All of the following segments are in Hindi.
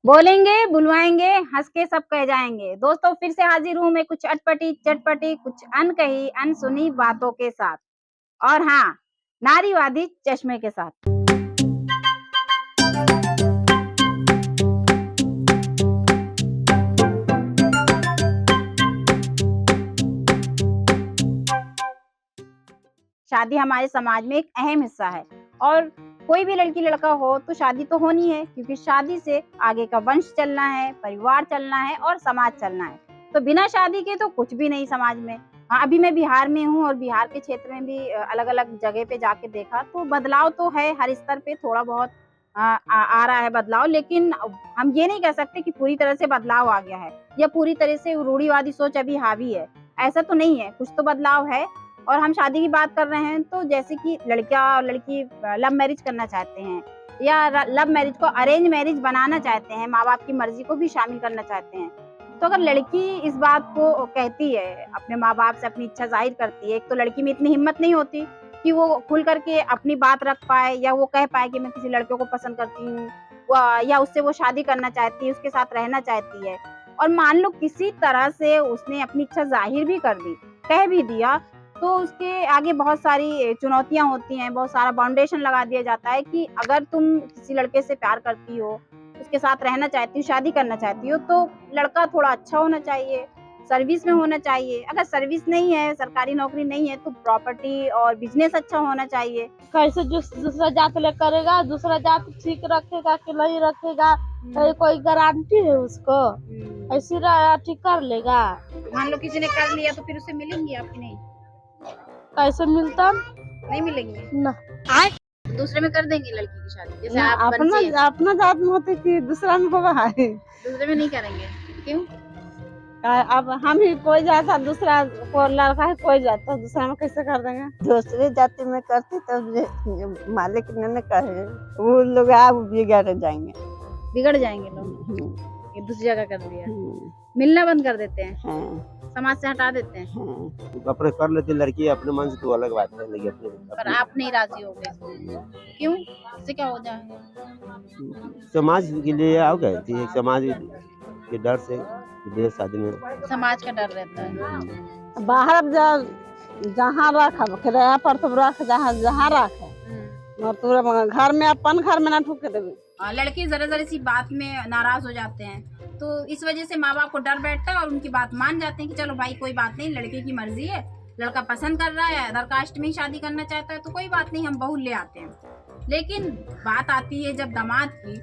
बोलेंगे, बुलवाएँगे, हँस के सब कह जाएँगे। दोस्तों फिर से हाज़िर हूँ मैं कुछ अटपटी, चटपटी, कुछ अनकही, अनसुनी बातों के साथ और हाँ, नारीवादी चश्मे के साथ। शादी हमारे समाज में एक अहम हिस्सा है और कोई भी लड़की-लड़का हो तो शादी तो होनी है क्योंकि शादी से आगे का वंश चलना है, परिवार चलना है और समाज चलना है। तो बिना शादी के तो कुछ भी नहीं समाज में। हाँ, अभी मैं बिहार में हूँ और बिहार के क्षेत्र में भी अलग-अलग जगह पे जाके देखा तो बदलाव तो है हर स्तर पे थोड़ा बहुत आ रहा है बदलाव लेकिन हम ये नहीं कह सकते कि पूरी तरह से बदलाव आ गया है या पूरी तरह से रूढ़िवादी सोच अभी हावी है। ऐसा तो नहीं है, कुछ तो बदलाव है और हम शादी की बात कर रहे हैं तो जैसे कि लड़का और लड़की लव मैरिज करना चाहते हैं या लव मैरिज को अरेंज मैरिज बनाना चाहते हैं, माँ-बाप की मर्ज़ी को भी शामिल करना चाहते हैं। तो अगर लड़की इस बात को कहती है, अपने माँ-बाप से अपनी इच्छा ज़ाहिर करती है, एक तो लड़की में इतनी हिम्मत नहीं होती कि वो खुल कर के अपनी बात रख पाए या वो कह पाए कि मैं किसी लड़के को पसंद करती हूँ या उससे वो शादी करना चाहती है, उसके साथ रहना चाहती है। और मान लो किसी तरह से उसने अपनी इच्छा ज़ाहिर भी कर दी, कह भी दिया तो उसके आगे बहुत सारी चुनौतियाँ होती हैं, बहुत सारा बाउंडेशन लगा दिया जाता है कि अगर तुम किसी लड़के से प्यार करती हो, उसके साथ रहना चाहती हो, शादी करना चाहती हो, तो लड़का थोड़ा अच्छा होना चाहिए, सर्विस में होना चाहिए। अगर सर्विस नहीं है, सरकारी नौकरी नहीं है, तो प्रॉपर्टी और बिज़नेस अच्छा होना चाहिए। कैसे दूसरा जात ले करेगा, दूसरा जात ठीक रखेगा कि नहीं रखेगा, कोई गारंटी है उसको? ऐसे ठीक कर लेगा। मान लो किसी ने कर लिया तो फिर उससे मिलेंगी आप कि नहीं? कैसे मिलता? नहीं मिलेंगे। न दूसरे में कर देंगे लड़की की शादी, जैसे न आप अपना बंसी हैं, अपना जात में होते कि दूसरा में होगा है। दूसरे में नहीं करेंगे, क्यों? अब हम ही कोई जाता दूसरा को लड़का है कोई जाता दूसरा में कैसे कर देंगे? दूसरी जाति में करती तो मालिक ने कहे वो लोग आप बिगड़ जाएंगे। बिगड़ जाएँगे लोग, ये दूसरी जगह कर दिया। मिलना बंद कर देते हैं, हाँ, समाज से हटा देते हैं। हाँ। अपने कर लेती लड़की अपने मन से तो अलग बात है लेकिन पर आप नहीं राज़ी हो गए इसमें, क्यों? इससे क्या हो जाएगा? समाज के लिए आओ गए थी एक समाज के डर से विदेश शादी में समाज का डर रहता है। बाहर जहाँ रख किराया पर तो रख जहाँ रख और तू घर में अपन घर में ना ठुके देवे। लड़के ज़रा सी बात में नाराज़ हो जाते हैं, तो इस वजह से माँ-बाप को डर बैठता है और उनकी बात मान जाते हैं कि चलो भाई कोई बात नहीं, लड़के की मर्ज़ी है, लड़का पसंद कर रहा है, अदर कास्ट में ही शादी करना चाहता है तो कोई बात नहीं हम बहू ले आते हैं। लेकिन बात आती है जब दामाद की,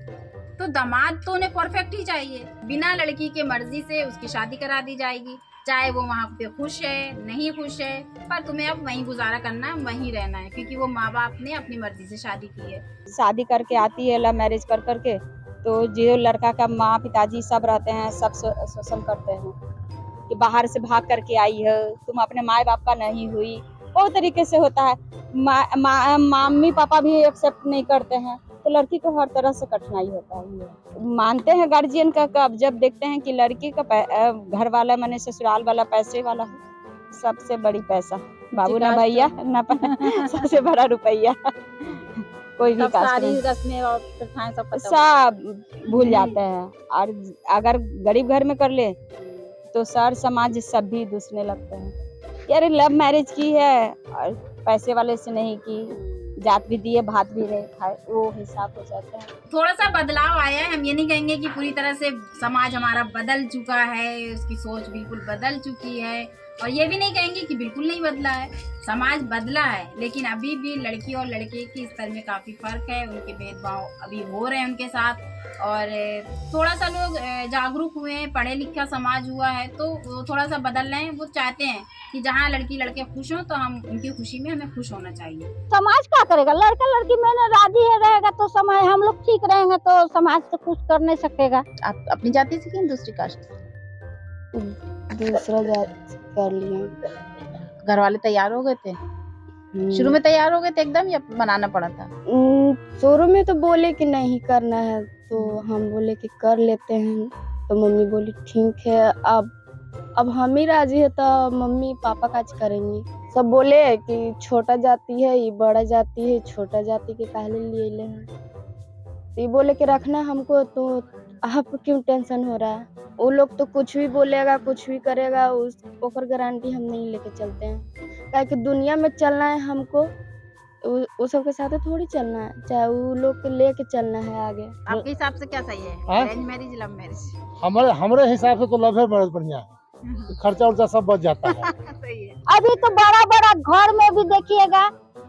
तो दामाद तो उन्हें परफेक्ट ही चाहिए, बिना लड़की के मर्ज़ी से उसकी शादी करा दी जाएगी, चाहे वो वहाँ पे खुश है, नहीं खुश है, पर तुम्हें अब वहीं गुज़ारा करना है, वहीं रहना है क्योंकि वो माँ-बाप ने अपनी मर्ज़ी से शादी की है। शादी करके आती है लव मैरिज कर करके तो जो लड़का का माँ पिताजी सब रहते हैं सब शोषण करते हैं कि बाहर से भाग करके आई है तुम अपने माँ बाप का नहीं हुई। बहुत तरीके से होता है, मम्मी पापा भी एक्सेप्ट नहीं करते हैं तो लड़की को हर तरह से कठिनाई होता है। मानते हैं गार्जियन का कब जब देखते हैं कि लड़की का घर वाला माने ससुराल वाला पैसे वाला है, सबसे बड़ी पैसा बाबू ना भैया ना सबसे बड़ा रुपया कोई भी सारी रस्में और प्रथाएं सब भूल जाते हैं। और अगर गरीब घर में कर ले तो सर समाज सब भी दूसने लगते हैं यार लव मैरिज की है और पैसे वाले से नहीं की, जात भी दिए भात भी रहे खाए, वो हिसाब हो जाता है। थोड़ा सा बदलाव आया है, हम ये नहीं कहेंगे कि पूरी तरह से समाज हमारा बदल चुका है, उसकी सोच बिल्कुल बदल चुकी है और ये भी नहीं कहेंगे कि बिल्कुल नहीं बदला है। समाज बदला है लेकिन अभी भी लड़की और लड़के के स्तर में काफ़ी फ़र्क है, उनके भेदभाव अभी हो रहे हैं उनके साथ और थोड़ा सा लोग जागरूक हुए हैं, पढ़े लिखा समाज हुआ है तो वो थोड़ा सा बदल रहे हैं। वो चाहते हैं कि जहाँ लड़की लड़के खुश हों तो हम उनकी खुशी में हमें खुश होना चाहिए। समाज क्या करेगा? लड़का लड़की में राजी है रहेगा तो समाज हम लोग ठीक रहेंगे तो समाज तो कुछ कर नहीं सकेगा। आप अपनी जाति से कि दूसरी कास्ट? दूसरा जात कर लिए। घर वाले तैयार हो गए थे? शुरू में तैयार हो गए थे एकदम या बनाना पड़ा था? शुरू में तो बोले कि नहीं करना है तो हम बोले कि कर लेते हैं तो मम्मी बोली ठीक है, अब हम ही राजी है तो मम्मी पापा काज करेंगी। सब बोले कि छोटा जाति है ये बड़ा जाति है, छोटा जाति के पहले लिए ले हैं तो ये बोले कि रखना हमको तो आपको क्यों टेंशन हो रहा है? वो लोग तो कुछ भी बोलेगा, कुछ भी करेगा, उस ओकर गारंटी हम नहीं लेके चलते हैं। काहे कि दुनिया में चलना है हमको, वो सब के साथ थोड़ी चलना है, चाहे वो लोग के लेके चलना है आगे। आपके हिसाब से क्या सही है, हाँ? Arrange marriage love marriage? हमारे हिसाब से तो लव मैरिज बढ़िया है, खर्चा उर्चा सब बच जाता है। सही है। अभी तो बड़ा बड़ा घर में भी देखिएगा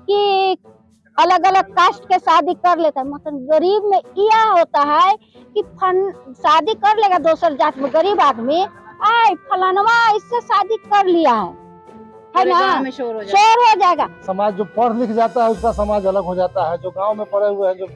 कि अलग अलग कास्ट के शादी कर लेता है। मतलब गरीब में यह होता है कि शादी कर लेगा दूसर जात में गरीब आदमी, आए फलानवा इससे शादी कर लिया है ना, गाँव में शोर हो जाए। शोर हो जाएगा। समाज जो पढ़ लिख जाता है उसका समाज अलग हो जाता है, जो गांव में पढ़े हुए हैं जो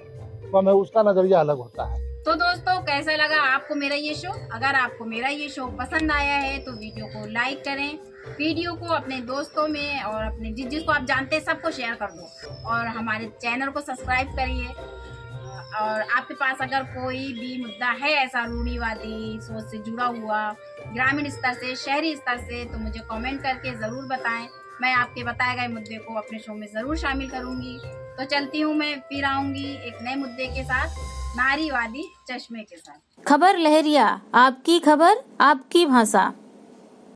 कम है उसका नजरिया अलग होता है। तो दोस्तों कैसा लगा आपको मेरा ये शो? अगर आपको मेरा ये शो पसंद आया है तो वीडियो को लाइक करें, वीडियो को अपने दोस्तों में और अपने जिसको आप जानते हैं सबको शेयर कर दो, और हमारे चैनल को सब्सक्राइब करिए। और आपके पास अगर कोई भी मुद्दा है ऐसा रूढ़िवादी सोच से जुड़ा हुआ, ग्रामीण स्तर से शहरी स्तर से, तो मुझे कमेंट करके ज़रूर बताएं। मैं आपके बताए गए मुद्दे को अपने शो में ज़रूर शामिल करूंगी। तो चलती हूँ, मैं फिर आऊँगी एक नए मुद्दे के साथ, नारीवादी चश्मे के साथ। खबर लहरिया, आपकी खबर आपकी भाषा।